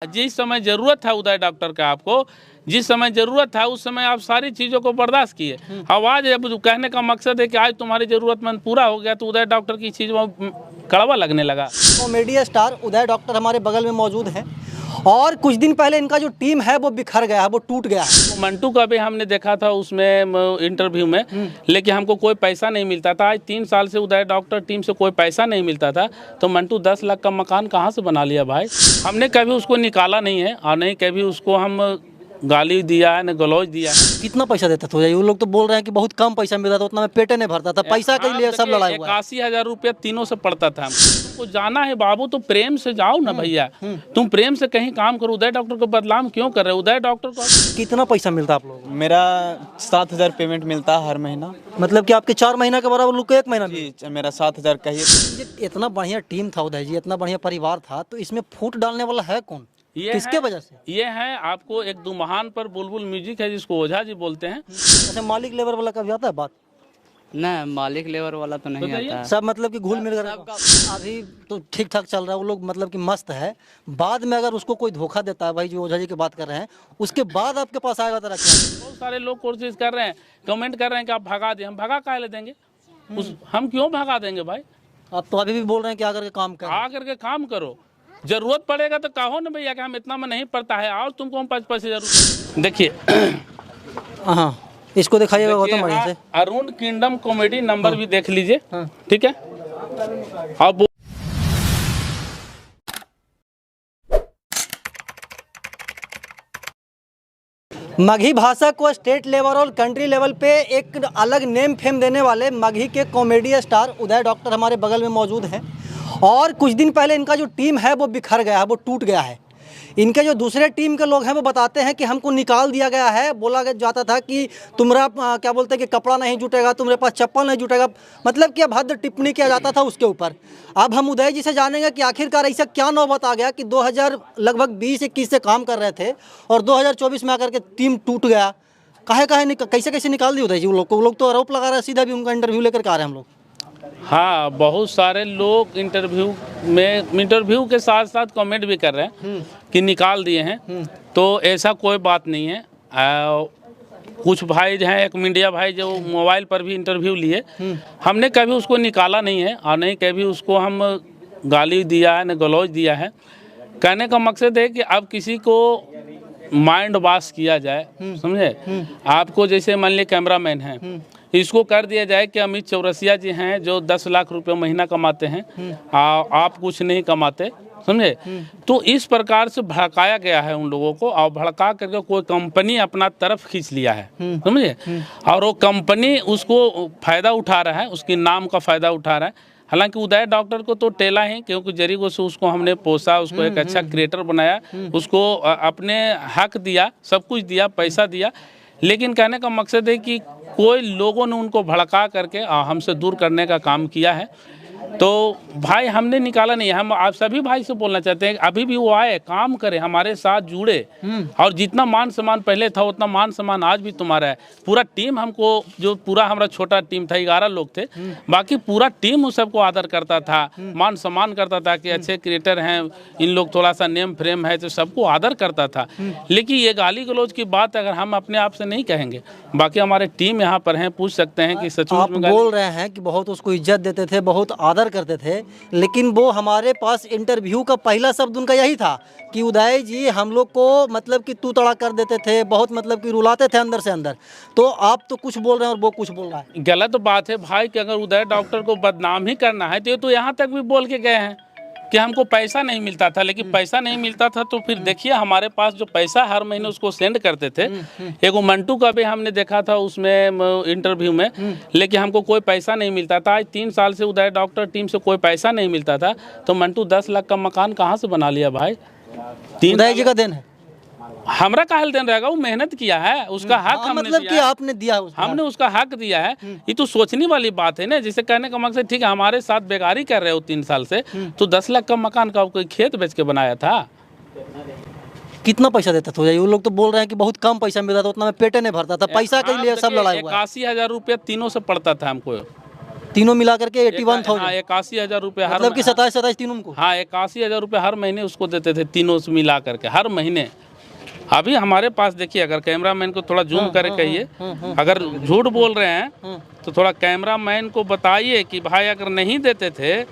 जिस समय ज़रूरत था उदय डॉक्टर का, आपको जिस समय ज़रूरत था उस समय आप सारी चीज़ों को बर्दाश्त किए। अब आज कहने का मकसद है कि आज तुम्हारी ज़रूरतमंद पूरा हो गया तो उदय डॉक्टर की चीज़ में कड़वा लगने लगा। कॉमेडी स्टार उदय डॉक्टर हमारे बगल में मौजूद हैं और कुछ दिन पहले इनका जो टीम है वो बिखर गया है, वो टूट गया है। मंटू का भी हमने देखा था उसमें इंटरव्यू में, लेकिन हमको कोई पैसा नहीं मिलता था। आज 3 साल से उदय डॉक्टर टीम से कोई पैसा नहीं मिलता था, तो मंटू 10 लाख का मकान कहाँ से बना लिया भाई। हमने कभी उसको निकाला नहीं है और नहीं कभी उसको हम गाली दिया है न गलौज दिया है। कितना पैसा देता था वो लोग? तो बोल रहे हैं कि बहुत कम पैसा मिलता था, उतना में पेटे नहीं भरता था, पैसा के लिए सब लड़ाई हुआ। 81,000 रुपया तीनों से पड़ता था। तुमको जाना है बाबू तो प्रेम से जाओ ना भैया, तुम प्रेम से कहीं काम करो। उदय डॉक्टर को बदनाम क्यों कर रहे हो? उदय डॉक्टर को कितना पैसा मिलता आप लोगों को? मेरा 7,000 पेमेंट मिलता है हर महीना। मतलब कि आपके 4 महीना के बराबर लोग को 1 महीना जी, मेरा 7,000 का ही। इतना बढ़िया टीम था उदय जी, इतना बढ़िया परिवार था, तो इसमें फूट डालने वाला है कौन? किसके वजह से? ये है आपको एक दुमहान पर बुलबुल म्यूजिक है जिसको ओझा जी बोलते हैं। अच्छा, मालिक लेबर वाला कभी आता है बात? नहीं, मालिक लेबर वाला तो नहीं आता है। सब मतलब कि घुल मिल कर अभी तो ठीक ठाक चल रहा है, वो लोग मतलब कि मस्त है। बाद में अगर उसको कोई धोखा देता है, भाई जो ओझा जी की बात कर रहे हैं, उसके बाद आपके पास आएगा तो रखिए। बहुत सारे लोग कोशिश कर रहे हैं, कमेंट कर रहे हैं कि आप भगा दें। हम भगा काहे ले देंगे? हम क्यों भगा देंगे भाई? आप तो अभी भी बोल रहे हैं कि आकर के काम करो, आकर के काम करो। जरूरत पड़ेगा तो कहो ना भैया कि हम इतना में नहीं पड़ता है, और तुमको हम 5-5 देखिए। हाँ, इसको दिखाइएगा गौतम बढ़िया से। अरुण किंगडम कॉमेडी नंबर भी देख लीजिए, ठीक है। अब मगही भाषा को स्टेट लेवल और कंट्री लेवल पे एक अलग नेम फेम देने वाले मगही के कॉमेडी स्टार उदय डॉक्टर हमारे बगल में मौजूद हैं और कुछ दिन पहले इनका जो टीम है वो बिखर गया है, वो टूट गया है। इनके जो दूसरे टीम के लोग हैं वो बताते हैं कि हमको निकाल दिया गया है, बोला जाता था कि तुम्हारा क्या बोलते हैं कि कपड़ा नहीं जुटेगा, तुम्हारे पास चप्पल नहीं जुटेगा, मतलब कि अभद्र टिप्पणी किया जाता था उसके ऊपर। अब हम उदय जी से जानेंगे कि आखिरकार ऐसा क्या नौबत आ गया कि 2000 लगभग 20-21 से काम कर रहे थे और 2024 में आकर के टीम टूट गया। कैसे निकाल दी उदय जी? वो लोग तो आरोप लगा रहे हैं, सीधा भी उनका इंटरव्यू लेकर के आ रहे हैं हम लोग। हाँ, बहुत सारे लोग इंटरव्यू के साथ साथ कमेंट भी कर रहे हैं कि निकाल दिए हैं, तो ऐसा कोई बात नहीं है। कुछ भाई जो हैं, एक मीडिया भाई जो मोबाइल पर भी इंटरव्यू लिए, हमने कभी उसको निकाला नहीं है और नहीं कभी उसको हम गाली दिया है न गलौज दिया है। कहने का मकसद है कि अब किसी को माइंड वॉश किया जाए, समझे। आपको जैसे मान लीजिए कैमरामैन है, इसको कर दिया जाए कि अमित चौरसिया जी हैं जो 10 लाख रुपए महीना कमाते हैं, आप कुछ नहीं कमाते, समझे। तो इस प्रकार से भड़काया गया है उन लोगों को, और भड़का करके कोई कंपनी अपना तरफ खींच लिया है, समझे। और वो कंपनी उसको फ़ायदा उठा रहा है, उसके नाम का फ़ायदा उठा रहा है। हालांकि उदय डॉक्टर को तो टेला ही, क्योंकि जरिए से उसको हमने पोसा, उसको एक अच्छा क्रिएटर बनाया, उसको अपने हक दिया, सब कुछ दिया, पैसा दिया। लेकिन कहने का मकसद है कि कोई लोगों ने उनको भड़का करके हमसे दूर करने का काम किया है। तो भाई हमने निकाला नहीं है। हम आप सभी भाई से बोलना चाहते हैं अभी भी वो आए, काम करे, हमारे साथ जुड़े, और जितना मान सम्मान पहले था उतना मान सम्मान आज भी तुम्हारा है। पूरा टीम हमको, जो पूरा हमारा छोटा टीम था, 11 लोग थे, बाकी पूरा टीम उस सबको आदर करता था, मान सम्मान करता था कि अच्छे क्रिएटर हैं, इन लोग थोड़ा सा नेम फ्रेम है, तो सबको आदर करता था। लेकिन ये गाली गलौज की बात अगर हम अपने आप से नहीं कहेंगे, बाकी हमारे टीम यहाँ पर हैं, पूछ सकते हैं कि सचमुच में बोल रहे हैं कि बहुत उसको इज्जत देते थे, बहुत आदर करते थे, लेकिन वो हमारे पास इंटरव्यू का पहला शब्द उनका यही था कि उदय जी हम लोग को मतलब कि तू तड़ा कर देते थे, बहुत मतलब कि रुलाते थे अंदर से अंदर। तो आप तो कुछ बोल रहे हैं और वो कुछ बोल रहा है। गलत बात है भाई कि अगर उदय डॉक्टर को बदनाम ही करना है तो यहाँ तक भी बोल के गए हैं कि हमको पैसा नहीं मिलता था। लेकिन पैसा नहीं मिलता था तो फिर देखिए हमारे पास जो पैसा हर महीने उसको सेंड करते थे। एगो मंटू का भी हमने देखा था उसमें इंटरव्यू में, लेकिन हमको कोई पैसा नहीं मिलता था। आज 3 साल से उदय डॉक्टर टीम से कोई पैसा नहीं मिलता था, तो मंटू 10 लाख का मकान कहाँ से बना लिया भाई? उदय जी का देन है, हमरा काहे देन रहेगा? वो मेहनत किया है, उसका हक हमने मतलब दिया कि है। आपने दिया, हमने उसका हक दिया है। ये तो सोचने वाली बात है ना। जिसे कहने का मकसद, ठीक है हमारे साथ बेगारी कर रहे हो 3 साल से, तो 10 लाख का मकान का कोई खेत बेच के बनाया था? कितना पैसा देता था? वो लोग तो बोल रहे हैं कि बहुत कम पैसा मिलता था, उतना में पेटे नहीं भरता था, पैसा के लिए सब लड़ाई हुआ। 81,000 रुपया तीनों से पड़ता था हमको। तीनों मिला करके 81,000, 81,000 रुपये हर मतलब कि 27 तीनों को। हाँ 81,000 रुपये हर महीने उसको देते थे, तीनों से मिला करके हर महीने। अभी हमारे पास देखिए, अगर कैमरामैन को थोड़ा जूम करके कहिए, अगर झूठ बोल रहे हैं तो थोड़ा कैमरामैन को बताइए कि भाई अगर नहीं देते थे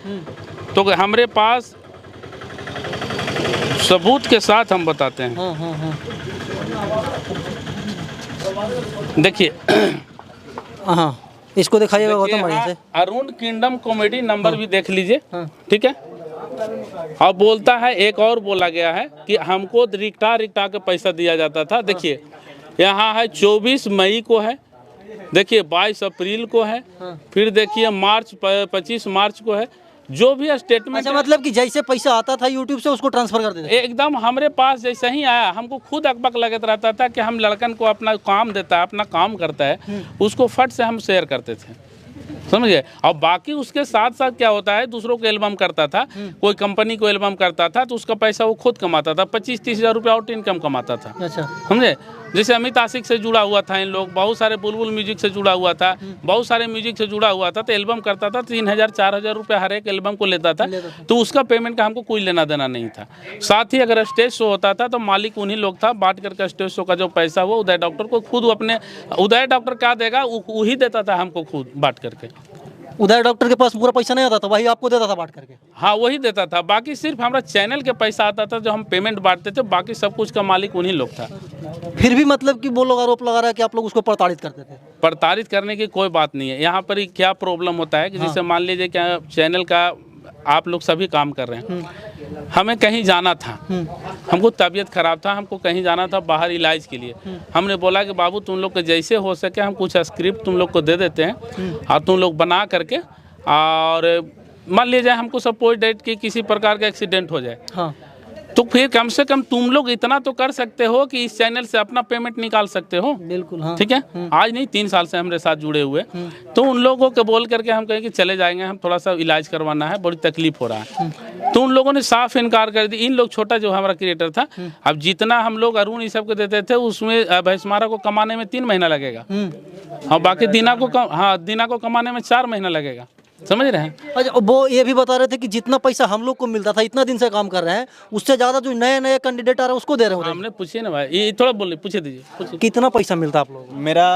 तो हमारे पास सबूत के साथ हम बताते हैं। देखिए हाँ, इसको दिखाइएगा गौतम बढ़िया से। अरुण किंगडम कॉमेडी नंबर भी देख लीजिए, ठीक है। और बोलता है, एक और बोला गया है कि हमको रिक्टा के पैसा दिया जाता था। देखिए यहाँ है 24 मई को है, देखिए 22 अप्रैल को है, फिर देखिए 25 मार्च को है। जो भी स्टेटमेंट, अच्छा, मतलब कि जैसे पैसा आता था यूट्यूब से उसको ट्रांसफर कर देते थे? एकदम हमारे पास जैसे ही आया, हमको खुद अकबक लगता रहता था कि हम लड़कन को अपना काम देता है, अपना काम करता है, उसको फट से हम शेयर करते थे, समझ गए। और बाकी उसके साथ साथ क्या होता है, दूसरों को एल्बम करता था, कोई कंपनी को एल्बम करता था तो उसका पैसा वो खुद कमाता था, 25-30 हज़ार रुपये आउट इनकम कमाता था। अच्छा, समझे। जैसे अमित आशिक से जुड़ा हुआ था इन लोग, बहुत सारे बुलबुल म्यूजिक से जुड़ा हुआ था, बहुत सारे म्यूजिक से जुड़ा हुआ था, तो एल्बम करता था 3,000-4,000 रुपये हर एक एल्बम को लेता था, तो उसका पेमेंट का हमको कोई लेना देना नहीं था। साथ ही अगर स्टेज शो होता था तो मालिक उन्हीं लोग था, बांट करके स्टेज शो का जो पैसा वो उदय डॉक्टर को खुद, अपने उदय डॉक्टर क्या देगा वही देता था हमको खुद बांट करके। उदय डॉक्टर के पास पूरा पैसा नहीं आता था, वही आपको देता था बांट करके? हाँ वही देता था, बाकी सिर्फ हमारा चैनल के पैसा आता था जो हम पेमेंट बांटते थे, बाकी सब कुछ का मालिक उन्हीं लोग था। फिर भी मतलब कि वो लोग आरोप लगा रहा है कि आप लोग उसको प्रताड़ित करते थे? प्रताड़ित करने की कोई बात नहीं है। यहाँ पर ही क्या प्रॉब्लम होता है कि जैसे मान लीजिए क्या चैनल का आप लोग सभी काम कर रहे हैं, हमें कहीं जाना था, हमको तबीयत खराब था, हमको कहीं जाना था बाहर इलाज के लिए। हमने बोला कि बाबू तुम लोग को जैसे हो सके हम कुछ स्क्रिप्ट तुम लोग को दे देते हैं और तुम लोग बना करके, और मान लीजिए हमको सपोज डेट कि किसी प्रकार का एक्सीडेंट हो जाए, हाँ, तो फिर कम से कम तुम लोग इतना तो कर सकते हो कि इस चैनल से अपना पेमेंट निकाल सकते हो। बिल्कुल, हाँ, ठीक है। आज नहीं 3 साल से हमारे साथ जुड़े हुए, तो उन लोगों को बोल करके हम कहें कि चले जाएंगे, हम थोड़ा सा इलाज करवाना है, बड़ी तकलीफ हो रहा है, तो उन लोगों ने साफ इनकार कर दी। इन लोग, छोटा जो हमारा क्रिएटर था, अब जितना हम लोग अरुण इस सब को देते थे उसमें भैंसमारा को कमाने में 3 महीना लगेगा, और बाकी दीना को कमाने में 4 महीना लगेगा, समझ रहे हैं। अच्छा, वो ये भी बता रहे थे कि जितना पैसा हम लोग को मिलता था, इतना दिन से काम कर रहे हैं, उससे ज्यादा जो नए नए कैंडिडेट आ रहे हैं उसको दे रहे हैं। हमने पूछिए ना भाई, ये थोड़ा बोलिए, पूछे दीजिए, पूछिए। कितना पैसा मिलता है आप लोगों को? मेरा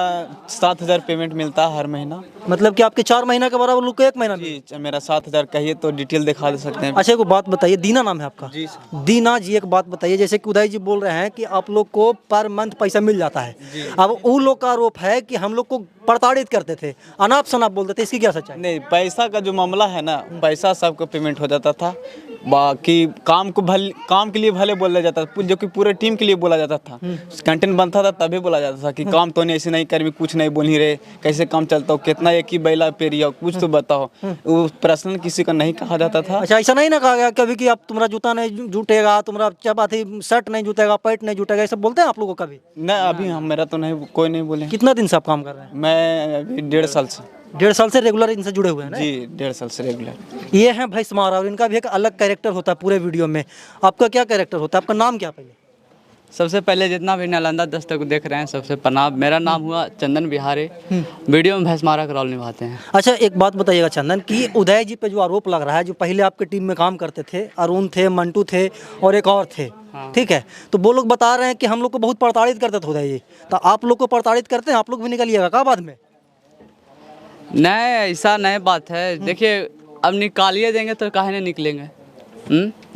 7,000 पेमेंट मिलता है हर महीना। मतलब कि आपके 4 महीना के बराबर लोग को 1 महीना? जी, मेरा 7,000 कहिए तो डिटेल दिखा दे सकते हैं। अच्छा, एक बात बताइए, दीना नाम है आपका? जी। दीना जी, एक बात बताइए, जैसे कि उदय जी बोल रहे हैं कि आप लोग को पर मंथ पैसा मिल जाता है, अब उन लोग का आरोप है कि हम लोग को प्रताड़ित करते थे, अनाप शनाप बोलते थे, इसकी क्या सच्चाई? नहीं, पैसा का जो मामला है ना, पैसा सबको पेमेंट हो जाता था, बाकी काम के लिए भले बोला जाता था, जो कि पूरे टीम के लिए बोला जाता था। कंटेंट बनता था तभी बोला जाता था कि काम तो नहीं, ऐसे नहीं कर, कुछ नहीं बोल ही रहे, कैसे काम चलता हो, कितना एक ही बैला पे रिया, कुछ तो बताओ। वो पर्सनल किसी का नहीं कहा जाता था। अच्छा, ऐसा नहीं ना कहा गया कभी कि आप तुम्हारा जूता नहीं जूटेगा, तुम्हारा चपाती शर्ट नहीं जूटेगा, पैंट नहीं जूटेगा, ऐसा बोलते हैं आप लोगों को कभी? नहीं, अभी मेरा तो नहीं, कोई नहीं बोले। कितना दिन से आप काम कर रहे हैं? मैं अभी 1.5 साल से। 1.5 साल से रेगुलर इनसे जुड़े हुए हैं ना? जी, 1.5 साल से रेगुलर। ये हैं भैंसमारा, और इनका भी एक अलग कैरेक्टर होता है पूरे वीडियो में। आपका क्या कैरेक्टर होता है? आपका नाम क्या पहले? सबसे पहले जितना भी नालंदा दस्तक को देख रहे हैं, सबसे प्रणाम। मेरा नाम हुआ चंदन बिहारी। वीडियो में भैंसमारा का रोल निभाते हैं। अच्छा, एक बात बताइएगा चंदन, कि उदय जी पे जो आरोप लग रहा है, जो पहले आपके टीम में काम करते थे, अरुण थे, मंटू थे और एक और थे, ठीक है, तो वो लोग बता रहे हैं कि हम लोग को बहुत प्रताड़ित करते थे उदय जी, तो आप लोग को प्रताड़ित करते हैं? आप लोग भी निकलिएगा का बाद में? नहीं, ऐसा नहीं बात है। देखिए, अब निकालिए देंगे तो काहे नहीं निकलेंगे?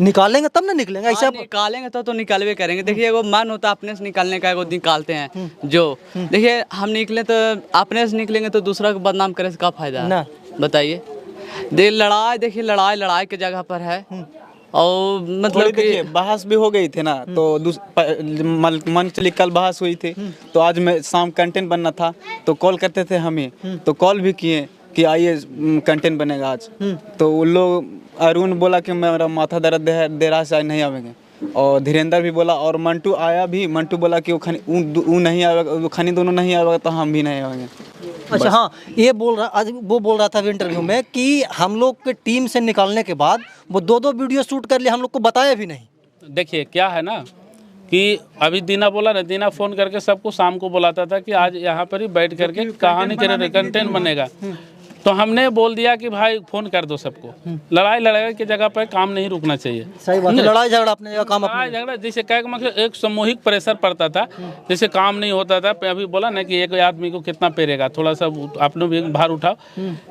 निकालेंगे तब ना निकलेंगे, ऐसा निकालेंगे तो निकालवे करेंगे। देखिए, एगो मन होता है अपने से निकालने का, एगो निकालते हैं जो। देखिए, हम निकले तो अपने से निकलेंगे तो दूसरा को बदनाम करे से क्या फायदा है, बताइए। देखिए लड़ाई के जगह पर है, और मतलब कि बहस भी हो गई थी ना, तो मन चली, कल बहस हुई थी, तो आज मैं शाम कंटेंट बनना था, तो कॉल करते थे हमें, तो कॉल भी किए कि आइए कंटेंट बनेगा आज। तो उन लोग, अरुण बोला कि मेरा माथा दर्द दे रहा है, आज नहीं आवेंगे, और धीरेन्द्र भी बोला, और मंटू आया भी। मंटू बोला कि वो नहीं आएगा, वो खनी दोनों नहीं आएगा तो हम भी नहीं आएंगे। अच्छा, हाँ, ये बोल रहा, आज वो बोल रहा था इंटरव्यू में कि हम लोग के टीम से निकालने के बाद वो 2-2 वीडियो शूट कर लिए, हम लोग को बताया भी नहीं। देखिए क्या है ना, कि अभी दीना बोला ना, दीना फ़ोन करके सबको शाम को बुलाता था कि आज यहाँ पर ही बैठ करके कहानी के कंटेंट बनेगा। तो हमने बोल दिया कि भाई फोन कर दो सबको। लड़ाई की जगह पर काम नहीं रुकना चाहिए। सही बात है, लड़ाई झगड़ा अपने जगह, काम अपने लड़ाई झगड़ा जैसे कह मतलब एक सामूहिक प्रेशर पड़ता था, जैसे काम नहीं होता था। अभी बोला ना कि एक आदमी को कितना पेरेगा, थोड़ा सा आप लोग भी भार उठाओ।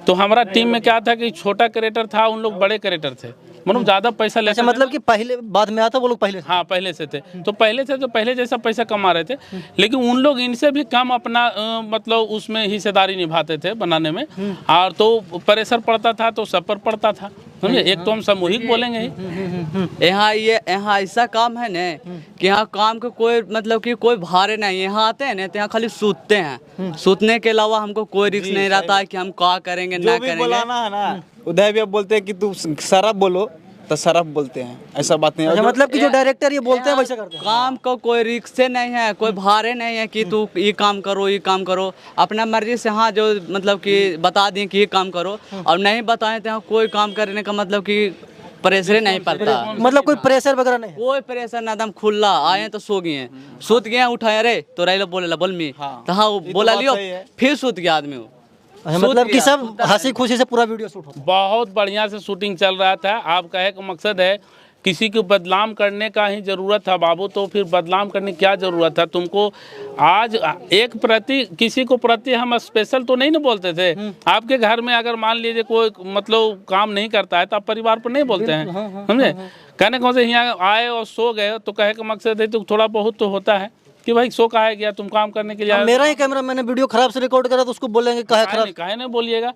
तो हमारा टीम में क्या था कि छोटा क्रिएटर था, उन लोग बड़े क्रिएटर थे, मतलब ज्यादा पैसा लेते। अच्छा, मतलब कि पहले बाद में आता वो लोग पहले से? हाँ पहले से थे, तो पहले से तो पहले जैसा पैसा कमा रहे थे, लेकिन उन लोग इनसे भी कम अपना मतलब उसमें हिस्सेदारी निभाते थे बनाने में। और तो प्रेशर पड़ता था तो सब पर पड़ता था, समझे। एक तो हम सामूहिक बोलेंगे ही। यहाँ ऐसा काम है ना कि यहाँ काम के कोई मतलब कि कोई भारे नहीं। यहाँ आते हैं ना तो यहाँ खाली सूतते हैं, सूतने के अलावा हमको कोई रिस्क नहीं रहता है कि हम क्या करेंगे ना करेंगे। बुलाना है ना, उदय भी अब बोलते हैं कि तू सरफ बोलो तो सरफ बोलते हैं, ऐसा बात नहीं है। अच्छा, मतलब कि जो डायरेक्टर ये बोलते हैं वैसा करते हैं। काम का कोई रिस्क से नहीं है, कोई भारे नहीं है कि तू ये काम करो ये काम करो, अपना मर्जी से। हाँ जो मतलब कि बता दें कि ये काम करो और नहीं बताएं तो यहाँ कोई काम करने का मतलब कि प्रेशर नहीं पड़ता, मतलब कोई प्रेशर वगैरह नहीं है? कोई प्रेशर ना, एकदम खुला। आए तो सो गए, सूत गए, उठाए अरे तो रही बोले बोल मी तो हाँ बोला लियो, फिर सूत गया आदमी वो। अच्छा, मतलब कि सब हंसी खुशी से पूरा वीडियो शूट होता है। बहुत बढ़िया से शूटिंग चल रहा था। आप कहे का मकसद है किसी को बदनाम करने का ही जरूरत था बाबू, तो फिर बदनाम करने की क्या जरूरत था तुमको। आज एक प्रति किसी को प्रति हम स्पेशल तो नहीं ना बोलते थे। आपके घर में अगर मान लीजिए कोई मतलब काम नहीं करता है तो आप परिवार पर नहीं बोलते हैं, समझे। कहने कौन से यहाँ आए और सो गए, तो कहे का मकसद है तो थोड़ा बहुत तो होता है कि भाई सो कहा गया, तुम काम करने के लिए। मेरा ही कैमरा मैंने वीडियो खराब से रिकॉर्ड करा तो उसको बोलेंगे कहे खराब, काहे नहीं बोलिएगा।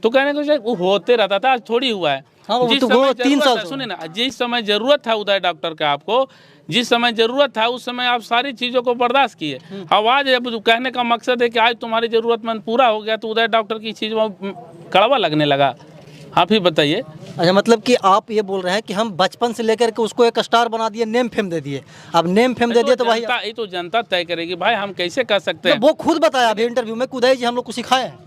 तो कहने को वो होते रहता था, आज थोड़ी हुआ है। हाँ, वो जिस तो समय वो 3 साल जरूरत- सुनिए ना, जिस समय जरूरत था उदय डॉक्टर का, आपको जिस समय जरूरत था उस समय आप सारी चीजों को बर्दाश्त किए। अब आज जब कहने का मकसद है कि आज तुम्हारी जरूरतमंद पूरा हो गया तो उदय डॉक्टर की चीज में कड़वा लगने लगा। आप ही बताइए। अच्छा, मतलब कि आप ये बोल रहे हैं कि हम बचपन से लेकर के उसको एक स्टार बना दिए, नेम फेम दे दिए। अब नेम फेम दे दिए तो भाई ये तो जनता तय करेगी भाई, हम कैसे कर सकते हैं। वो खुद बताया अभी इंटरव्यू में, उदय जी हम लोग को सिखाए हैं।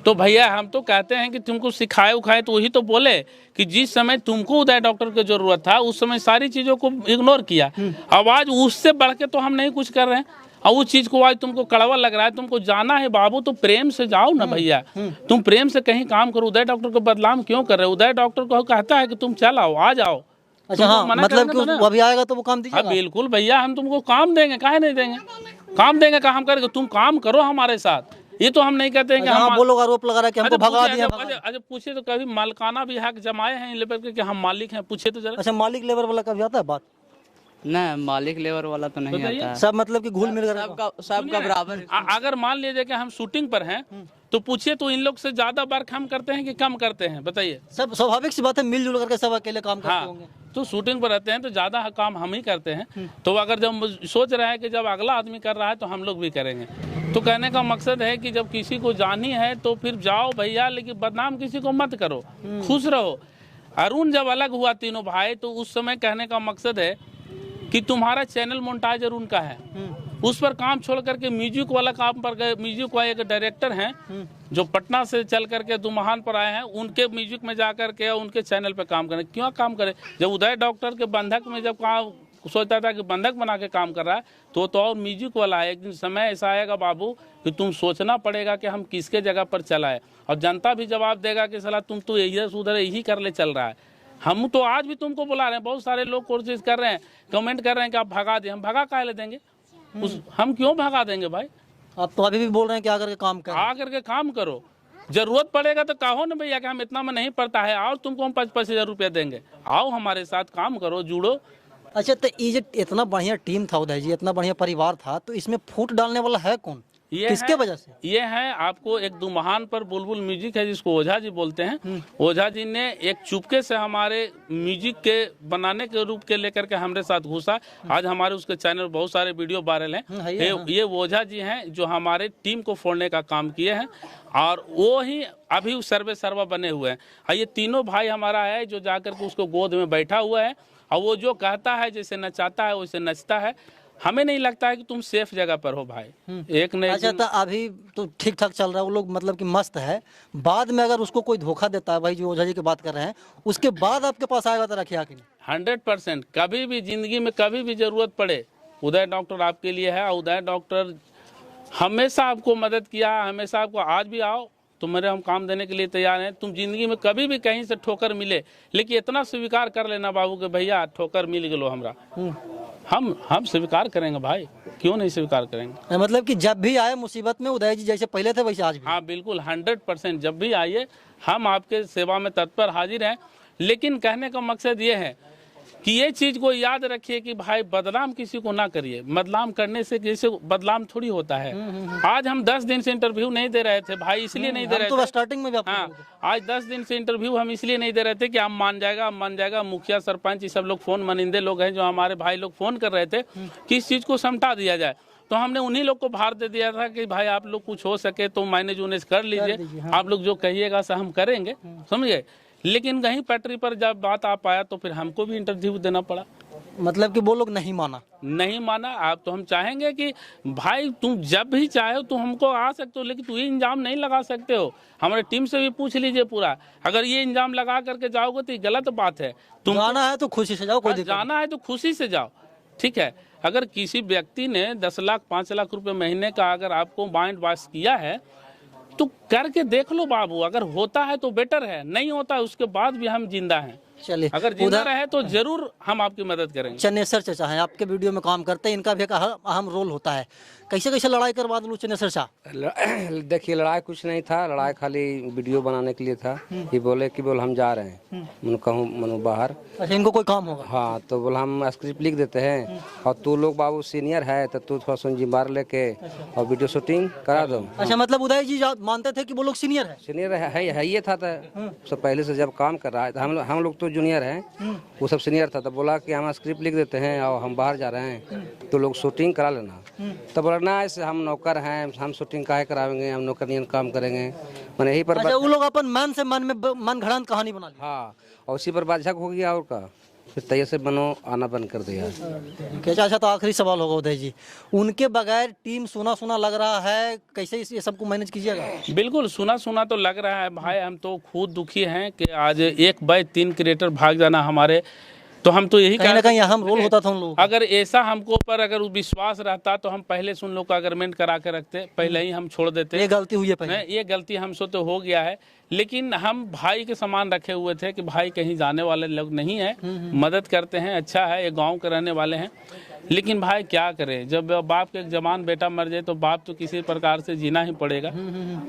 तो भैया हम तो कहते हैं कि तुमको सिखाए उखाए, तो वही तो बोले कि जिस समय तुमको उदय डॉक्टर की जरूरत था उस समय सारी चीजों को इग्नोर किया। अब आज उससे बढ़ के तो हम नहीं कुछ कर रहे हैं, और उस चीज को आज तुमको कड़वा लग रहा है। तुमको जाना है बाबू तो प्रेम से जाओ ना भैया, तुम प्रेम से कहीं काम करो। उदय डॉक्टर को बदनाम क्यों कर रहे हो। उदय डॉक्टर को कहता है कि तुम चल आओ, आ जाओ। अच्छा हाँ, मतलब कि वो अभी आएगा तो वो काम दीजिए। बिल्कुल भैया, हम तुमको काम देंगे, काहे नहीं देंगे। काम देंगे, काम करेंगे, तुम काम करो हमारे साथ। ये तो हम नहीं कहते हैं कि हम वो लोग आरोप लगा रहे हैं कि हमको भगा दिया। अच्छा पूछे तो कभी मालिकाना भी हक जमाए हैं इन लेवल के कि हम मालिक हैं, पूछे तो जरा। अच्छा, मालिक लेवल वाला कभी आता है बात? नहीं, मालिक लेवल वाला तो नहीं आता है। सब मतलब कि घुल मिल कर सबका बराबर। अगर मान लीजिए कि हम शूटिंग पर हैं तो पूछिए तो इन लोग से ज्यादा वर्क हम करते हैं कि कम करते हैं, बताइए। सब स्वाभाविक सी बात है, मिलजुल करके सब अकेले काम करते होंगे। तो शूटिंग पर रहते हैं तो ज्यादा काम हम ही करते हैं। तो अगर जब सोच रहे हैं कि जब अगला आदमी कर रहा है तो हम लोग भी करेंगे। तो कहने का मकसद है कि जब किसी को जानी है तो फिर जाओ भैया, लेकिन बदनाम किसी को मत करो, खुश रहो। अरुण जब अलग हुआ तीनों भाई, तो उस समय कहने का मकसद है कि तुम्हारा चैनल मोनेटाइजर उनका है, उस पर काम छोड़ करके म्यूजिक वाला काम पर गए। म्यूजिक वाले एक डायरेक्टर हैं जो पटना से चल करके दुमहान पर आए हैं, उनके म्यूजिक में जा करके उनके चैनल पे काम करें। क्यों काम करें। जब उदय डॉक्टर के बंधक में जब काम सोचता था कि बंधक बना के काम कर रहा है, तो और म्यूजिक वाला है। एक दिन समय ऐसा आएगा बाबू कि तुम सोचना पड़ेगा कि हम किसके जगह पर चलाए, और जनता भी जवाब देगा कि सला तुम तो इधर उधर यही कर ले चल रहा है। हम तो आज भी तुमको बुला रहे हैं, बहुत सारे लोग कोशिश कर रहे हैं, कमेंट कर रहे हैं कि आप भगा दें। हम भगा काहे ले देंगे, हम क्यों भगा देंगे भाई। आप तो अभी भी बोल रहे हैं कि आकर के काम करो, आकर के काम करो। जरूरत पड़ेगा तो कहो ना भैया कि हम इतना में नहीं पड़ता है, और तुमको हम 5,000 रुपया देंगे, आओ हमारे साथ काम करो, जुड़ो। अच्छा, तो ये जो इतना बढ़िया टीम था उदय जी, इतना बढ़िया परिवार था, तो इसमें फूट डालने वाला है कौन, किसके वजह से? ये है आपको एक दुमहान पर बुलबुल म्यूजिक है जिसको ओझा जी बोलते हैं। ओझा जी ने एक चुपके से हमारे म्यूजिक के बनाने के रूप के लेकर के हमारे साथ घुसा। आज हमारे उसके चैनल बहुत सारे वीडियो वायरल हैं। ये ओझा जी हैं जो हमारे टीम को फोड़ने का काम किए हैं, और वो ही अभी सर्वे सर्वा बने हुए हैं। ये तीनों भाई हमारा है जो जाकर के उसको गोद में बैठा हुआ है, और वो जो कहता है जैसे नचाता है वैसे नचता है। हमें नहीं लगता है कि तुम सेफ जगह पर हो भाई। एक नहीं। अच्छा, तो अभी तो ठीक ठाक चल रहा है, वो लोग मतलब कि मस्त है। बाद में अगर उसको कोई धोखा देता है, भाई जो ओझा जी की बात कर रहे हैं, उसके बाद आपके पास आएगा तो रखिए कि नहीं? 100% कभी भी जिंदगी में कभी भी जरूरत पड़े, उदय डॉक्टर आपके लिए है। उदय डॉक्टर हमेशा आपको मदद किया, हमेशा आपको, आज भी आओ तुम्हारे हम काम देने के लिए तैयार हैं। तुम जिंदगी में कभी भी कहीं से ठोकर मिले, लेकिन इतना स्वीकार कर लेना बाबू कि भैया ठोकर मिल गलो हमरा, हम स्वीकार करेंगे भाई, क्यों नहीं स्वीकार करेंगे। मतलब कि जब भी आए मुसीबत में उदय जी जैसे पहले थे वैसे आज भी। हाँ बिल्कुल 100%, जब भी आइए हम आपके सेवा में तत्पर हाजिर हैं। लेकिन कहने का मकसद ये है कि ये चीज़ को याद रखिए कि भाई बदनाम किसी को ना करिए। बदनाम करने से किसी को बदनाम थोड़ी होता है। आज हम 10 दिन से इंटरव्यू नहीं दे रहे थे भाई, इसलिए नहीं दे रहे तो थे। स्टार्टिंग में भी आपको हाँ, आज 10 दिन से इंटरव्यू हम इसलिए नहीं दे रहे थे कि हम मान जाएगा। मुखिया सरपंच ये सब लोग फोन, मनिंदे लोग हैं जो हमारे भाई लोग फोन कर रहे थे कि इस चीज़ को समटा दिया जाए, तो हमने उन्हीं लोग को भार दे दिया था कि भाई आप लोग कुछ हो सके तो मैनेज उनेज कर लीजिए, आप लोग जो कहिएगा सर हम करेंगे, समझे। लेकिन कहीं पटरी पर जब बात आ पाया तो फिर हमको भी इंटरव्यू देना पड़ा। मतलब कि वो लोग नहीं माना। आप तो हम चाहेंगे कि भाई तुम जब भी चाहे तो हमको आ सकते हो, लेकिन तू ये इंजाम नहीं लगा सकते हो। हमारे टीम से भी पूछ लीजिए पूरा, अगर ये इंजाम लगा करके जाओगे तो ये गलत बात है। तुम जाना है तो खुशी से जाओ, कोई दिक्कत जाना है तो खुशी से जाओ, ठीक है। अगर किसी व्यक्ति ने 10 लाख 5 लाख रुपए महीने का अगर आपको माइंड वॉश किया है तो करके देख लो बाबू, अगर होता है तो बेटर है, नहीं होता है उसके बाद भी हम जिंदा हैं। चलिए, अगर जिंदा रहे तो जरूर हम आपकी मदद करेंगे। चन्नेसर चाचा हैं, आपके वीडियो में काम करते हैं, इनका भी एक अहम रोल होता है। कैसे कैसे लड़ाई करवा दूँ चन्नेसर चाचा? देखिए लड़ाई कुछ नहीं था, लड़ाई खाली वीडियो बनाने के लिए था। ये बोले कि बोल हम जा रहे हैं, मैंने कहूँ मनु बाहर। अच्छा, इनको कोई काम होगा? हाँ, तो बोला हम स्क्रिप्ट लिख देते हैं और तू लोग बाबू सीनियर है तो तू थोड़ा सा जिम्मेदार लेके और वीडियो शूटिंग करा दो। अच्छा, मतलब उदय जी मानते थे कि वो लोग सीनियर है? सीनियर है ये था, तो पहले से जब काम कर रहा है तो हम लोग तो जूनियर हैं, वो सब सीनियर था। तो बोला कि हम स्क्रिप्ट लिख देते हैं और हम बाहर जा रहे हैं तो लोग शूटिंग करा लेना। तो बोला ना, ऐसे हम नौकर हैं, हम शूटिंग काहे कराएंगे, हम नौकर नियन काम करेंगे। मैंने यही पर अच्छा, वो लोग अपन मन से मन में मन घड़ंत कहानी बना ली। हाँ, और उसी पर बात झक हो गया और का फिर तैयार से बनो आना बंद कर दिया। अच्छा, तो आखिरी सवाल होगा उदय जी, उनके बगैर टीम सुना सुना लग रहा है, कैसे ये सबको मैनेज कीजिएगा? बिल्कुल सुना तो लग रहा है भाई, हम तो खुद दुखी हैं कि आज 1 बाय 3 क्रिएटर भाग जाना हमारे, तो हम तो यही कहीं ना कहीं अहम रोल होता था उन लोगों का। अगर ऐसा हमको पर अगर विश्वास रहता तो हम पहले से उन लोग का अग्रीमेंट करा के रखते, पहले ही हम छोड़ देते। ये गलती हुई है पहले। ये गलती हमसे तो हो गया है, लेकिन हम भाई के समान रखे हुए थे कि भाई कहीं जाने वाले लोग नहीं है, मदद करते हैं, अच्छा है, ये गांव के रहने वाले हैं। लेकिन भाई क्या करें, जब बाप के एक जवान बेटा मर जाए तो बाप तो किसी प्रकार से जीना ही पड़ेगा।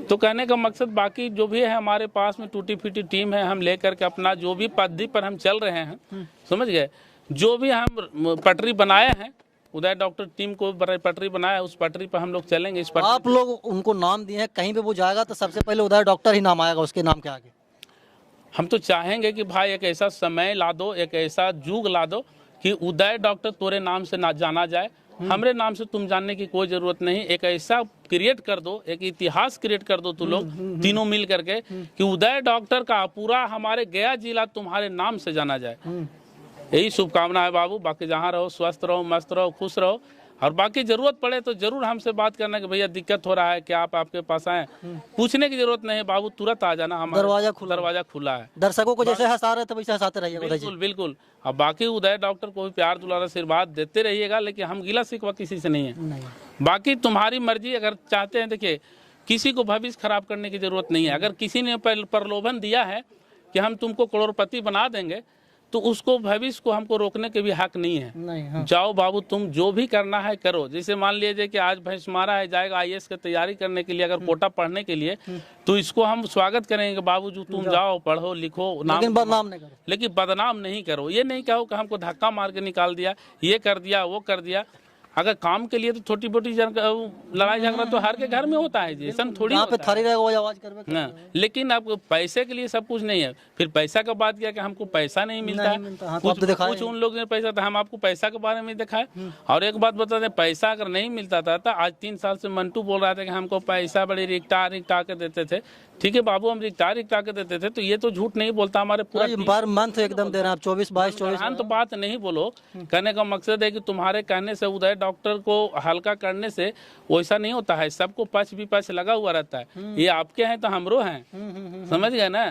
तो कहने का मकसद, बाकी जो भी है हमारे पास में टूटी फूटी टीम है, हम लेकर के अपना जो भी पद्धति पर हम चल रहे हैं, समझ गए, जो भी हम पटरी बनाए हैं, उदय डॉक्टर टीम को पटरी बनाया, उस पटरी पर हम लोग चलेंगे। इस पटरी आप लोग उनको नाम दिए हैं, कहीं पे वो जाएगा तो सबसे पहले उदय डॉक्टर ही नाम आएगा उसके नाम के आगे। हम तो चाहेंगे कि भाई एक ऐसा समय ला दो, एक ऐसा युग ला दो कि उदय डॉक्टर तोरे नाम से ना जाना जाए, हमरे नाम से तुम जानने की कोई जरूरत नहीं। एक ऐसा क्रिएट कर दो, एक इतिहास क्रिएट कर दो, तुम लोग तीनों मिल करके, कि उदय डॉक्टर का पूरा हमारे गया जिला तुम्हारे नाम से जाना जाए। यही शुभकामना है बाबू। बाकी जहाँ रहो स्वस्थ रहो, मस्त रहो, खुश रहो, और बाकी जरूरत पड़े तो जरूर हमसे बात करना कि भैया दिक्कत हो रहा है क्या, आप आपके पास आए। पूछने की जरूरत नहीं है बाबू, तुरंत आ जाना, हमारा दरवाजा खुला है। दर्शकों को जैसे हंसा रहे थे वैसे हंसाते रहिएगा उदय जी। बिल्कुल बिल्कुल। अब बाकी उदय डॉक्टर को भी प्यार दुलारा आशीर्वाद देते रहिएगा, लेकिन हम गिला शिकवा किसी से नहीं है। बाकी तुम्हारी मर्जी, अगर चाहते हैं, देखिए किसी को भविष्य खराब करने की जरूरत नहीं है। अगर किसी ने प्रलोभन दिया है कि हम तुमको करोड़पति बना देंगे, तो उसको भविष्य को हमको रोकने के भी हक नहीं है। नहीं, जाओ बाबू, तुम जो भी करना है करो। जैसे मान लीजिए कि आज भैंस मारा है, जाएगा IAS की तैयारी करने के लिए, अगर कोटा पढ़ने के लिए, तो इसको हम स्वागत करेंगे बाबू जो तुम जाओ, पढ़ो, लिखो, लेकिन बदनाम नहीं करो। लेकिन बदनाम नहीं करो। ये नहीं कहो कि हमको धक्का मार के निकाल दिया, ये कर दिया, वो कर दिया। अगर काम के लिए तो छोटी मोटी लड़ाई झगड़ा तो हर के घर में होता है जी, सन थोड़ी पे थारी रहेगा आवाज करवे ना। लेकिन अब पैसे के लिए सब कुछ नहीं है। फिर पैसा का बात किया कि हमको पैसा नहीं मिलता है, कुछ उन लोग ने पैसा था, हम आपको पैसा के बारे में दिखाए। और एक बात बता दें, पैसा अगर नहीं मिलता था तो आज 3 साल से मंटू बोल रहा था कि हमको पैसा बड़ी रिक्टा के देते थे। ठीक है बाबू, हम रिक्टा के देते थे, तो ये तो झूठ नहीं बोलता। हमारे पर मंथ एकदम दे रहे हैं आप, 24-22-24। तो बात नहीं बोलो। कहने का मकसद है कि तुम्हारे कहने से, उदय डॉक्टर को हल्का करने से वैसा नहीं होता है। सबको पक्ष विपक्ष लगा हुआ रहता है। ये आपके हैं तो हमरो हैं, समझ गए ना।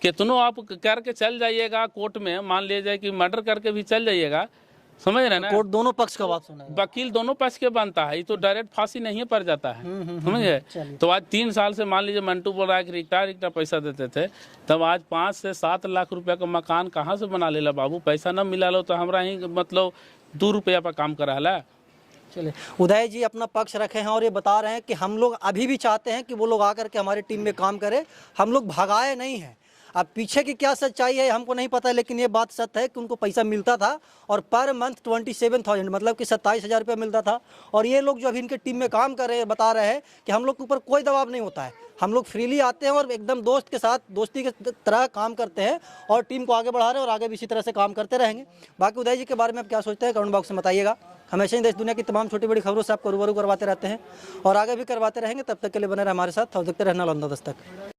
कितनों आप करके चल जाइएगा कोर्ट में, मान लीजिए कि मर्डर करके भी चल जाइएगा, समझ रहे हैं ना। कोर्ट दोनों पक्ष का बात सुना है। वकील दोनों पक्ष के बनता है, ये तो डायरेक्ट फांसी नहीं पड़ जाता है, समझे। चलिए। तो आज 3 साल से मान लीजिए मंटू बोल रहा है कि रिक्टा पैसा देते थे, तब आज 5 से 7 लाख रुपया का मकान कहाँ से बना लेला बाबू। पैसा न मिला लो तो हमरा ही मतलब 2 रुपया पर काम करा ला। चलिए, उदय जी अपना पक्ष रखे हैं और ये बता रहे हैं कि हम लोग अभी भी चाहते हैं कि वो लोग आकर के हमारी टीम में काम करें, हम लोग भगाए नहीं हैं। अब पीछे की क्या सच्चाई है हमको नहीं पता, लेकिन ये बात सत्य है कि उनको पैसा मिलता था और पर मंथ 27,000 मतलब कि 27,000 रुपये मिलता था। और ये लोग जो अभी इनके टीम में काम कर रहे हैं बता रहे हैं कि हम लोग के ऊपर कोई दबाव नहीं होता है, हम लोग फ्रीली आते हैं और एकदम दोस्त के साथ दोस्ती के तरह काम करते हैं और टीम को आगे बढ़ा रहे हैं और आगे भी इसी तरह से काम करते रहेंगे। बाकी उदय जी के बारे में आप क्या सोचते हैं कमेंट बॉक्स में बताइएगा। हमेशा ही देश दुनिया की तमाम छोटी बड़ी खबरों से आपको रूबरू करवाते रहते हैं और आगे भी करवाते रहेंगे। तब तक के लिए बने रहे हमारे साथ और देखते रहना नालंदा दस्तक।